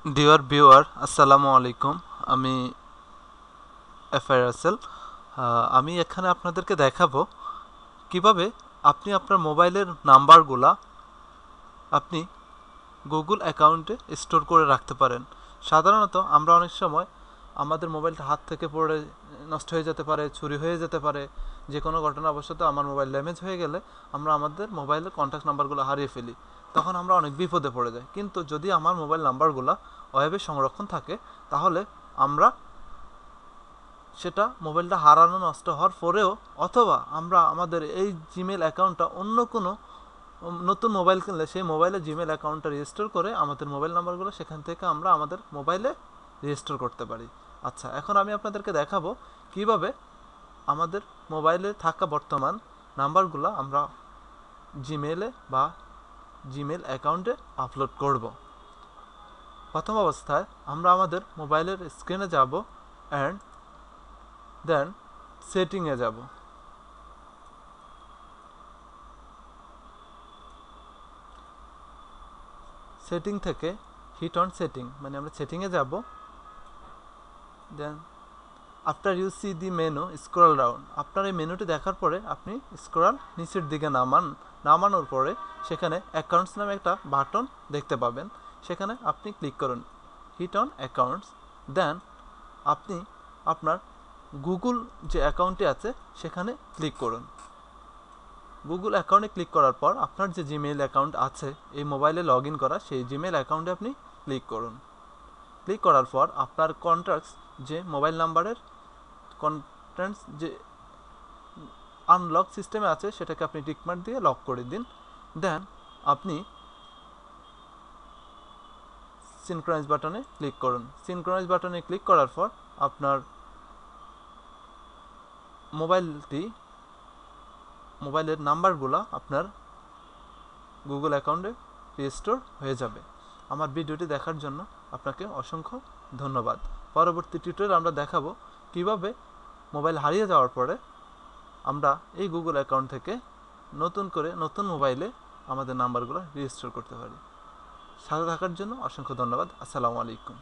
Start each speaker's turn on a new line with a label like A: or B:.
A: Dear viewer, আসসালামু আলাইকুম। আমি এফআই রাসেল। আমি এখানে আপনাদেরকে দেখাবো কিভাবে আপনি আপনার মোবাইলের নাম্বারগুলা আপনি গুগল অ্যাকাউন্টে স্টোর করে রাখতে পারেন। সাধারণত আমরা অনেক সময় আমাদের মোবাইলটা হাত থেকে পড়ে নষ্ট হয়ে যেতে পারে, চুরি হয়ে যেতে পারে। যে কোনো ঘটনাবশত আমার মোবাইল ড্যামেজ হয়ে গেলে আমরা আমাদের মোবাইলের কন্ট্যাক্ট নাম্বারগুলো হারিয়ে ফেলি। তখন আমরা অনেক বিপদে পড়ে যাই। কিন্তু যদি আমার মোবাইল নাম্বারগুলো ওয়েবে সংরক্ষণ থাকে, তাহলে আমরা সেটা মোবাইলটা হারানো নষ্ট হওয়ার পরেও, অথবা আমরা আমাদের এই জিমেল অ্যাকাউন্টটা অন্য কোনো নতুন মোবাইল কিনলে সেই মোবাইলে জিমেল অ্যাকাউন্টটা রেজিস্টার করে আমাদের মোবাইল নাম্বারগুলো সেখান থেকে আমরা আমাদের মোবাইলে রেজিস্টার করতে পারি। আচ্ছা, এখন আমি আপনাদেরকে দেখাবো কিভাবে আমাদের মোবাইলে থাকা বর্তমান নাম্বারগুলো আমরা জিমেলে বা জিমেল অ্যাকাউন্টে আপলোড করব। প্রথম অবস্থায় আমরা আমাদের মোবাইলের স্ক্রিনে যাব অ্যান্ড দেন সেটিংয়ে যাব। সেটিং থেকে হিট অন সেটিং, মানে আমরা সেটিংয়ে যাব। Then after you see the menu scroll down, আপনার এই মেনুটি দেখার পরে আপনি স্ক্রল নিচের দিকে নামানোর পরে সেখানে অ্যাকাউন্টস নামে একটা বাটন দেখতে পাবেন। সেখানে আপনি ক্লিক করুন হিট অন অ্যাকাউন্টস। দেন আপনি আপনার গুগল যে অ্যাকাউন্টটি আছে সেখানে ক্লিক করুন। গুগল অ্যাকাউন্টে ক্লিক করার পর আপনার যে জিমেইল অ্যাকাউন্ট আছে এই মোবাইলে লগ ইন করা, সেই জিমেইল অ্যাকাউন্টে আপনি ক্লিক করুন। ক্লিক করার পর আপনার কন্ট্যাক্টস যে মোবাইল নাম্বারের কন্ট্যাক্টস যে আনলক সিস্টেমে আছে সেটাকে আপনি টিকমার্ক দিয়ে লক করে দিন। দেন আপনি সিনক্রোনাইজ বাটনে ক্লিক করুন। সিনক্রোনাইজ বাটনে ক্লিক করার পর আপনার মোবাইলের নাম্বারগুলো আপনার গুগল অ্যাকাউন্টে রেজিস্টোর হয়ে যাবে। আমার ভিডিওটি দেখার জন্য আপনাকে অসংখ্য ধন্যবাদ। পরবর্তী টিউটোরিয়ালে আমরা দেখাবো কিভাবে মোবাইল হারিয়ে যাওয়ার পরে আমরা এই গুগল অ্যাকাউন্ট থেকে নতুন মোবাইলে আমাদের নাম্বারগুলো রেজিস্টোর করতে পারি। সাথে থাকার জন্য অসংখ্য ধন্যবাদ। আসসালামু আলাইকুম।